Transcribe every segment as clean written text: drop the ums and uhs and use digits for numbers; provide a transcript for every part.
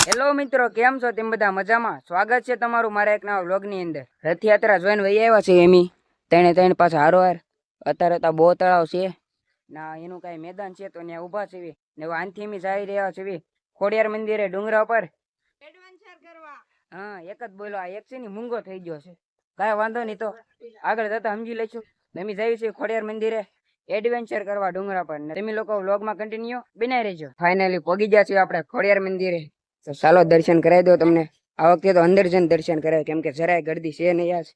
Hello મિત્રો, કેમ છો? તેમ બધા મજામાં? સ્વાગત છે તમારું મારા એક નવા વ્લોગની અંદર. રથયાત્રા જોઈને વહી આવ્યા છે એમી ત્રણે પાછા હારોહાર. અત્યારે તો બહુ તળાવ છે ના એનું કઈ મેદાન છે તો ત્યાં ઊભા છે ને આનથી એમી જઈ રહ્યા છે ખોડિયાર મંદિરે ડુંગરા પર એડવેન્ચર કરવા. હા, એક જ બોલો, આ એક છે ને મૂંગો થઈ ગયો છે. કાંઈ વાંધો નહીં, તો આગળ જતા સમજી લઈશું. અમે જઈએ છીએ ખોડિયાર મંદિરે એડવેન્ચર કરવા ડુંગરા પર. તમે લોકો વ્લોગમાં કન્ટિન્યુ બનાવી રહેજો. ફાઇનલી પહોંચી ગયા છીએ આપણે ખોડિયાર મંદિરે. તો ચાલો દર્શન કરાવી દો તમને. આ વખતે તો અંદર જઈને દર્શન કરાવે, કેમ કે જરાય ગરદી છે નહીં. યાર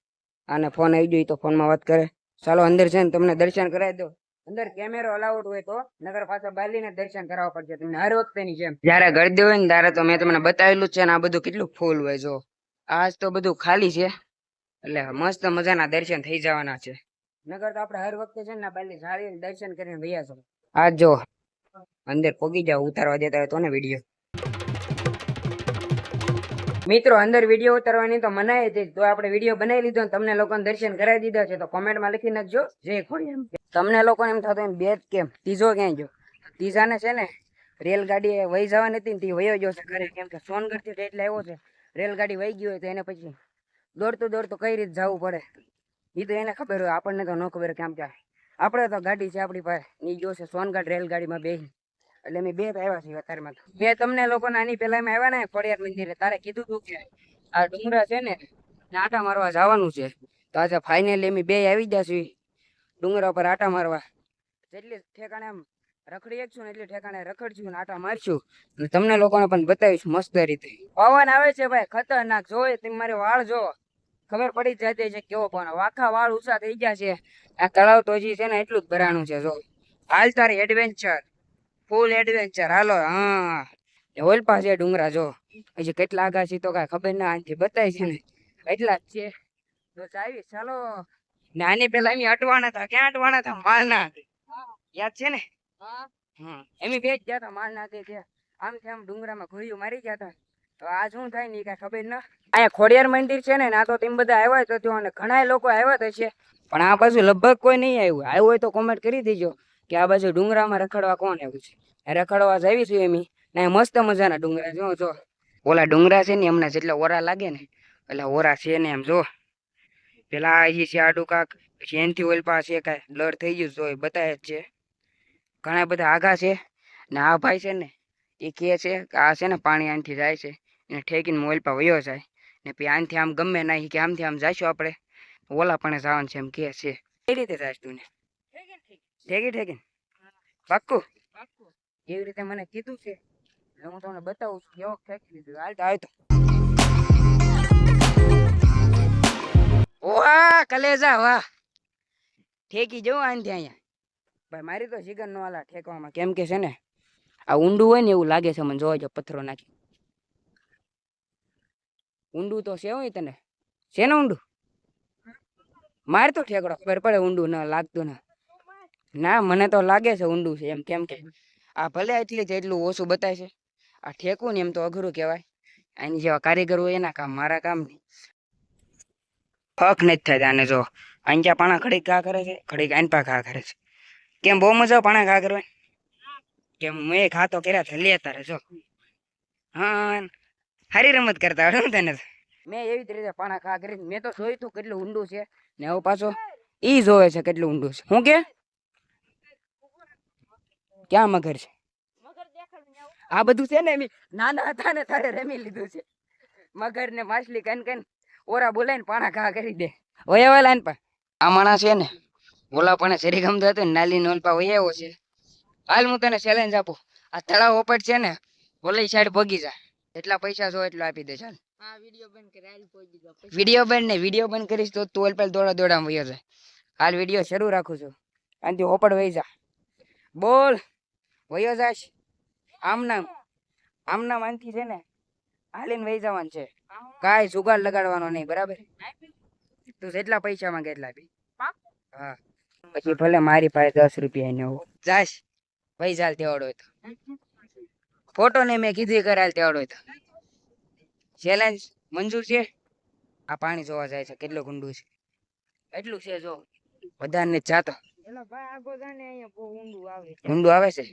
આને ફોન આવી ગયો તો ફોનમાં વાત કરે. ચાલો અંદર જઈને તમને દર્શન કરાવી દો. અંદર કેમેરો અલાઉડ હોય તો, નગર પાછા બાલીને દર્શન કરાવવા પડશે તમને હર વખતેની જેમ. જયારે ગરદી હોય ને ત્યારે તો મેં તમને બતાવેલું છે ને આ બધું કેટલું ફૂલ હોય. જો આજ તો બધું ખાલી છે, એટલે મસ્ત મજાના દર્શન થઈ જવાના છે. નગર તો આપણે હર વખતે છે ને બાલી જાળીને દર્શન કરીને ભૈયા છો. આજ જો અંદર પોગી જાવ, ઉતારવા દેતા હોય તો ને વિડીયો. મિત્રો, અંદર વિડીયો ઉતારવાની તો મનાય હતી, તો આપણે વિડીયો બનાવી લીધો ને તમને લોકોને દર્શન કરાવી દીધા છે. તો કોમેન્ટમાં લખી નાખજો જય ખોડિયાર. તમને લોકોને એમ થતું બે કેમ ત્રીજો ક્યાંય જો? ત્રીજાને છે ને રેલગાડી વહી જવાની હતી ને તે વયો ગયો છે ઘરે, કેમ કે સોનગઢ થી એટલે આવ્યો છે. રેલગાડી વહી ગઈ હોય તો એને પછી દોડતું કઈ રીતે જવું પડે એ તો એને ખબર હોય, આપણને તો ન ખબર. કેમ કે આપણે તો ગાડી છે આપણી પાસે, એ ગયો છે સોનગઢ રેલગાડીમાં બેસી. એટલે મેં બે આવ્યા છીએ અત્યારમાં. મેં તમને લોકોને આની પેલા મેં આવ્યા ને ખોડિયાર મંદિરે, તારે કીધું તું કે આ ડુંગરા છે ને આટા મારવા જવાનું છે. તો આજે ફાઇનલી અમે બે આવી ગયા છીએ ડુંગરા પર આટા મારવા. જેટલી ઠેકાણે એમ રખડી એક છું ને એટલી ઠેકાણે રખડશું ને આટા મારશું, અને તમને લોકોને પણ બતાવીશ મસ્ત રીતે. પવન આવે છે ભાઈ ખતરનાક. જોયે તમે મારે વાળ જોવો, ખબર પડી જતી છે કેવો પવન. વાખા વાળ ઊંચા થઈ ગયા છે. આ તળાવ તો હજી છે ને એટલું જ ભરાણું છે. જો હાલ તારી એડવેન્ચર, ફૂલ એડવેન્ચર હાલો. હા, ઓલ પાસે ડુંગરા જો હજી કેટલા આગા છે તો કઈ ખબર ના, આથી બતાય છે ને એટલા જ છે. તો ચાવી ચાલો. ને આની પેલા એમ અટવાણા હતા. ક્યાં અટવાણા હતા? માલના યાદ છે ને? એમ બે જ ગયા હતા માલના. આમથી આમ ડુંગરામાં ઘોડીઓ મારી ગયા હતા. તો આ શું થાય ને કઈ ખબર ના. અહીંયા ખોડિયાર મંદિર છે ને, ના તો તેમ બધા આવ્યા તો અને ઘણા લોકો આવ્યા તો છે, પણ આ બાજુ લગભગ કોઈ નહીં આવ્યું હોય તો કોમેન્ટ કરી દેજો કે આ બાજુ ડુંગરામાં રખડવા કોણ આવ્યું છે. રખડવા જ આવી છું એમ. ને મસ્ત મજાના ડુંગરા જો ઓલા ડુંગરા છે ને એમના જેટલા ઓરા લાગે ને એટલે ઓરા છે ને એમ. જો પેલા હજી છે આડું કાક, પછી એનથી ઓલ પાસે કઈ બ્લર થઈ ગયું તો એ બતાવે જ છે. ઘણા બધા આઘા છે ને આ ભાઈ છે ને એ કહે છે કે આ છે ને પાણી આનથી જાય છે એને ઠેકીને મોબાઈલ પર વયો જાય ને પછી આનથી આમ ગમે ના કે આમથી આમ જઈશું આપણે ઓલા પણ જવાનું છે એમ કે છે. કઈ રીતે જાય તું ને ઠેકી પાક્કું? એવી રીતે મને કીધું છે. હું તમને બતાવું છું કેવો ઠેકી દીધું. હાલ તો આવતો. વાહ કલેજા વાહ, ઠેકી જવું આનથી. અહીંયા ભાઈ મારી તો જીગર નો હાલા ઠેકવામાં, કેમ કે છે ને આ ઊંડું હોય ને એવું લાગે છે મને. જોવા જો પથ્થરો નાખી. ઊંડું તો છે હોય તને છે ને ઊંડું? મારે તો ઠેકડો ખબર પડે ઊંડું ના લાગતું ના મને તો લાગે છે ઊંડું છે એમ. કેમ કે આ ભલે એટલું ઓછું બતાય છે. આ ઠેકવું ને એમ તો અઘરું કહેવાય. આની જેવા કારીગર હોય એના કામ, મારા કામ નહીં. ફક નથી થાય આને. જો અહીંયા પાણા ઘડીક ઘા કરે છે, ઘડીક આઈન પા ઘા કરે છે. કેમ બહુ મજા પાણા ઘા કરવા? કેમ મેં ખાતો કર્યા છે લે તારે. જો હા, સારી રમત કરતા આવડે તને. મેં એવી જ રીતે પાણા ઘા કરી. મેં તો જોયું તું કેટલું ઊંડું છે ને હવે પાછો ઈ જોવે છે કેટલું ઊંડું છે. હું કે ક્યાં મગર છે? આ બધું છે ને એમ નાના હતા ને તારે રમી લીધું છે. મગર ને માછલી કન ઓરા બોલાય ને પાણા ઘા કરી દે. ઓયા લાઈન પર આ માણસ છે ને ઓલા પણ શેરી ગમતો હતો ને નાલી નોલપા વયાવો છે. હાલ હું તને ચેલેન્જ આપું. આ તળાવ ઓપટ છે ને ઓલી સાઈડ ભગી જા. એટલા પૈસા જો એટલું આપી દે. ચાલ વિડીયો બંધ કરીશ તો તું ઓલ દોડા વયો જાય. હાલ વિડીયો શરૂ રાખું છું. આનથી ઓપડ વહી જા. બોલ વયો જાશ. આમ નામ આનથી છે ને હાલીને વહી જવાનું છે. કાંઈ જુગાડ લગાડવાનો નહીં, બરાબર? તું જેટલા પૈસા માંગે એટલા આપી. હા, પછી ભલે મારી પાસે 10 રૂપિયા ને જાશ વહી ચાલ. તેવડો હોય તો ફોટો ને મેં કીધું કરાલ. તેવડો હોય તો ચેલેન્જ મંજૂર છે. આ પાણી જોવા જાય છે કેટલું ઊંડું છે. એટલું છે જો વધારે ને જાતો ઊંડું આવે છે.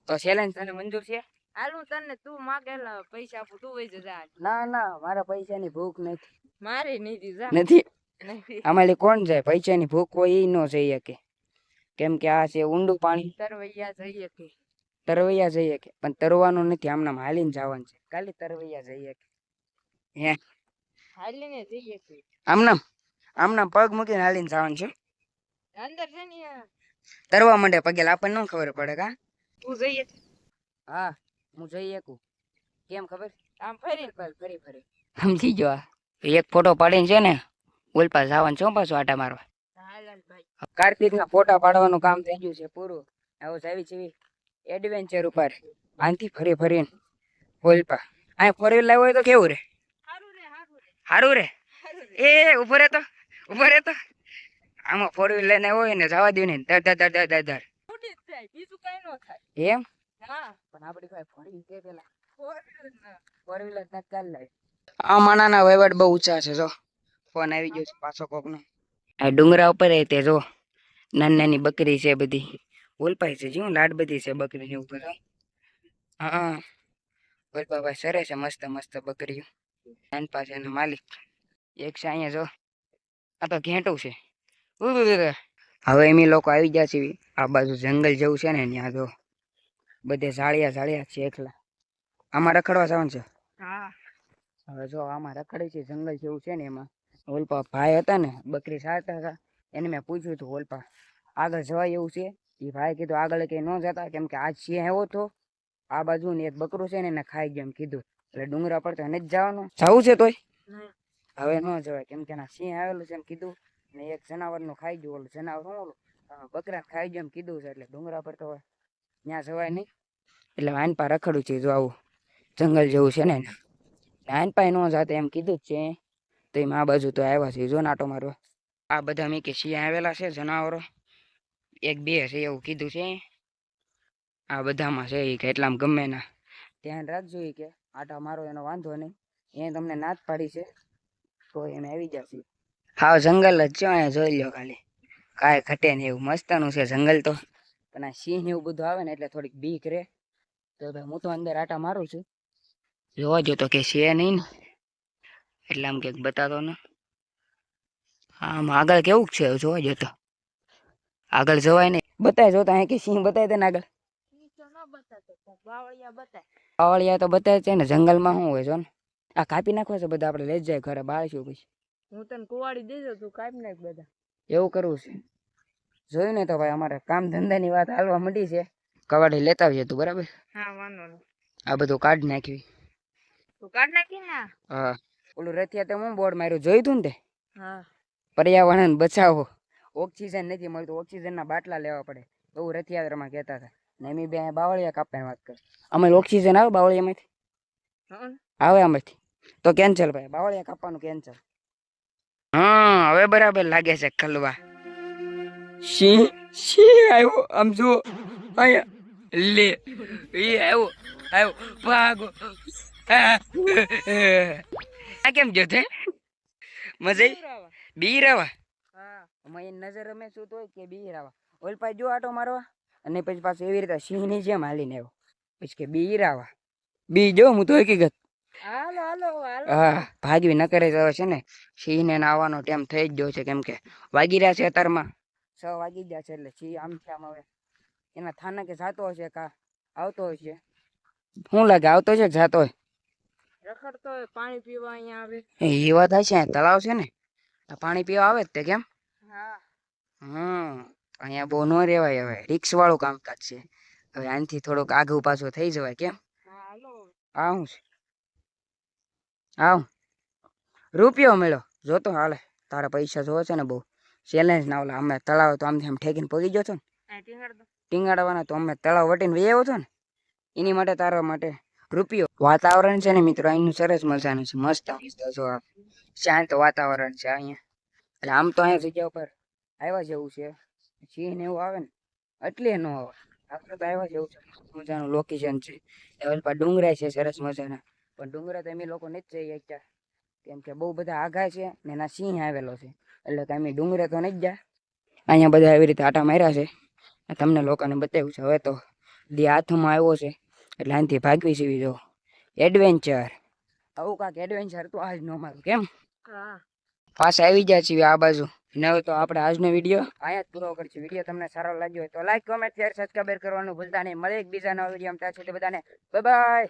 તો ચેલેન્જ તને મંજૂર છે? હાલું તને તું માગેલા પૈસા આપું તું વઈ જા. ના ના મારા પૈસાની ભૂખ નથી. મારે નથી જા. નથી નથી આમાં કોણ જાય? પૈસાની ભૂખ હોય ઈ ન જઈ શકે, કેમ કે આ છે ઊંડું પાણી. તરવૈયા જઈએ કે તરવૈયા જઈએ કે પણ તરવાનું નથી, આમનામ હાલીને જવાનું છે. ખાલી તરવૈયા જઈએ કે હે હાલીને જઈએ કે આમનામ પગ મૂકીને હાલીને જવાનું છે. અંદર છે ને તરવા માંડે પગે આપણને ન ખબર પડે કા? તું જઈએ હા હું જઈ શકું. કેમ ખબર? આમ ફરી ફરી સમજી ગયો. એક ફોટો પાડીને છે ને ઓલપા જવાનું છો પાછું આટા મારવા. કાર્તિક ના ફોટા પાડવાનું કામ થઈ ગયું છે પૂરું. આવું જાવી છે એડવેન્ચર ઉપર આનથી ફરી ફરીને ઓલપા. આ ફોર વ્હીલ લાવ્યો હોય તો કેવું રે? સારું રે. એ ઉભો રે તો આમાં ફોર વ્હીલ લઈને હોય ને જવા દઉં ને દર બીજું કઈ ન થાય. એમ હા પણ આપડી પાસે ફોર વ્હીલ છે પેલા ફોર વ્હીલ જ નથી ચાલ લાવી. આ માનાના વહીવટ બહુ ઊંચા છે. જો ફોન આવી ગયો છે પાછો કોક નો. આ ડુંગરા ઉપર તે જો નાની નાની બકરી છે બધી ઓલપાઈ છે. જીવ લાડ બધી છે બકરી ની ઉપર. હા ઓલપા ભાઈ સરે છે મસ્ત મસ્ત બકરીઓ. નાન પાસે એનો માલિક એક છે અહીંયા. જો આ તો ઘેંટું છે. હવે એમ લોકો આવી ગયા છે આ બાજુ જંગલ જેવું છે ને ત્યાં. જો બધે ઝાડિયા છે એકલા. આમાં રખડવા જવાનું છે. હા હવે જો આમાં રખડે છે જંગલ જેવું છે ને એમાં. ઓલપા ભાઈ હતા ને બકરી સારતા હતા એને મેં પૂછ્યું હતું ઓલપા આગળ જવાય એવું છે? એ ભાઈ કીધું આગળ કઈ ન જતા કેમ કે આજ સિંહ આવ્યો હતો આ બાજુ ને એક બકરું છે ને એને ખાઈ ગયું એમ કીધું. એટલે ડુંગરા પર તો એને જ જવાનું. જવું છે તોય હવે ન જવાય કેમ કે એના સિંહ આવેલું છે એમ કીધું ને એક જનાવર નું ખાઈ ગયું. ઓલું જનાવર શું ઓલું બકરા ખાઈ ગયું એમ કીધું છે. એટલે ડુંગરા પર તો ત્યાં જવાય નહીં. એટલે વાન પા રખડું છે. જો આવું જંગલ જેવું છે ને વાન પા ન જાતે એમ કીધું જ છે. તો એમ આ બાજુ તો આવ્યા છે. જો નાટો મારવા આ બધા મેં કે સિંહ આવેલા છે જનાવરો એક બે છે એવું કીધું છે. આ બધામાં છે કે એટલામાં ગમે ના ધ્યાન રાખજો કે આટા મારો એનો વાંધો નહીં. એ તમને નાચ પાડી છે તો એને આવી જશે. હા જંગલ જ છે અહીંયા જોઈ લો ખાલી કાંઈ ઘટે ને એવું મસ્તનું છે જંગલ તો. પણ આ સિંહ ને એવું બધું આવે ને એટલે થોડીક બીક રે. તો ભાઈ હું તો અંદર આટા મારું છું. જોવા જો તો કે છે નહીં ને એટલે આમ કંઈક બતાતો ને. આમ આગળ કેવું છે જોવા જો તો આગળ જવાય નહીં. બતાય જો તો અહીં કે સિંહ બતાય દે ને આગળ. બાવળિયા તો બતાવે છે ને જંગલમાં શું હોય જો ને. આ કાપી નાખવા છે બધા આપણે લઈ જાય ઘરે બાળશું પછી. હું તને કુવાડી દેજો તું કાપી નાખ બધા. એવું કરવું છે. જોયું ને તો ભાઈ અમારે કામ ધંધાની વાત હાલવા માંડી છે. કવાડી લેતા આવીએ તું બરાબર. હા વાંધો નહીં. આ બધું કાઢ નાખ્યું. તું કાઢ નાખી ને. હા ઓલું રથિયા તો હું બોર્ડ માર્યું જોયું તું ને તે. હા પર્યાવરણ બચાવો. ઓક્સિજન નથી મળતું ઓક્સિજનના બાટલા લેવા પડે એવું રથયાત્રામાં કહેતા હતા. ને એમ બે બાવળિયા કાપવાની વાત કરે. અમે ઓક્સિજન આવે બાવળિયામાંથી આવે આમાંથી તો કેન્સલ ભાઈ બાવળિયા કાપવાનું કેન્સલ. હા હવે બરાબર લાગે છે ખલવા. સિંહ આવ્યો આમ જો અહીંયા લે એ આવ્યો ભાગો. આ કેમ જો તે મજા બીરાવા. એની નજર અમે શું તો કે બીરાવા ઓલ પાસે જો આટો મારવા અને પછી પાછું એવી રીતે સિંહ ની જેમ હાલીને આવ્યો પછી કે બીરાવા બી જો હું તો હકીકત. હા ભાગવી ન કરે તો છે ને સિંહ ને આવવાનો ટાઈમ થઈ જ ગયો છે કેમ કે વાગી રહ્યા છે અત્યારમાં 6 વાગી ગયા છે. એટલે સિંહ આમ છે આમ હવે એના થાનકે જાતો હશે કા આવતો હશે. શું લાગે આવતો છે કે જાતો હોય? રખડતો હોય પાણી પીવા અહીંયા આવે. એ વાત હશે તળાવ છે ને પાણી પીવા આવે જ તે કેમ. હા અહીંયા બહુ ન રેવાય હવે રિક્સ વાળું કામકાજ છે. હવે આનાથી થોડોક આગુ પાછો થઈ જવાય કેમ. આવું છે આવ રૂપિયો મળ્યો જોતો હાલે તારા પૈસા જોવે છે ને બહુ ચેલેન્જ ના ઓલા અમે તળાવ તો આમથી આમ ઠેકીને પગી ગયો છો ને ટીંગાડવાના તો અમે તળાવ વટીને વહી આવ્યો છો ને એની માટે તારા માટે રૂપિયો. વાતાવરણ છે ને મિત્રો અહીંનું સરસ મજાનું છે મસ્ત જો શાંત વાતાવરણ છે અહીંયા. એટલે આમ તો અહીંયા જગ્યા ઉપર આવ્યા જેવું છે. સિંહ ને એવું આવે ને એટલે ન આવે આપણે તો આવ્યા જેવું છે મજાનું લોકેશન છે. ડુંગરા છે સરસ મજાના પણ ડુંગરા તો એમ લોકો નથી જઈ શકતા કેમ કે બહુ બધા આઘા છે ને એના સિંહ આવેલો છે એટલે કે અમે ડુંગરે તો નથી ગયા. અહીંયા બધા એવી રીતે આટા માર્યા છે તમને લોકોને બતાવ્યું છે. હવે તો દી હાથમાં આવ્યો છે એટલે આનાથી ભાગવી સીવી જો એડવેન્ચર આવું કાંક એડવેન્ચર તો આજ નો મારું કેમ હા પાછા આવી જાય છીએ આ બાજુ ને હવે તો આપણે આજનો વિડીયો અહીંયા જ પૂરો કરીશું વિડીયો તમને સારો લાગ્યો હોય તો લાઈક કોમેન્ટ શેર સબસ્ક્રાઈબ કરવાનું ભૂલતા નહીં મળે એક બીજા નવા વિડીયો ત્યાં સુધી બધાને બાય બાય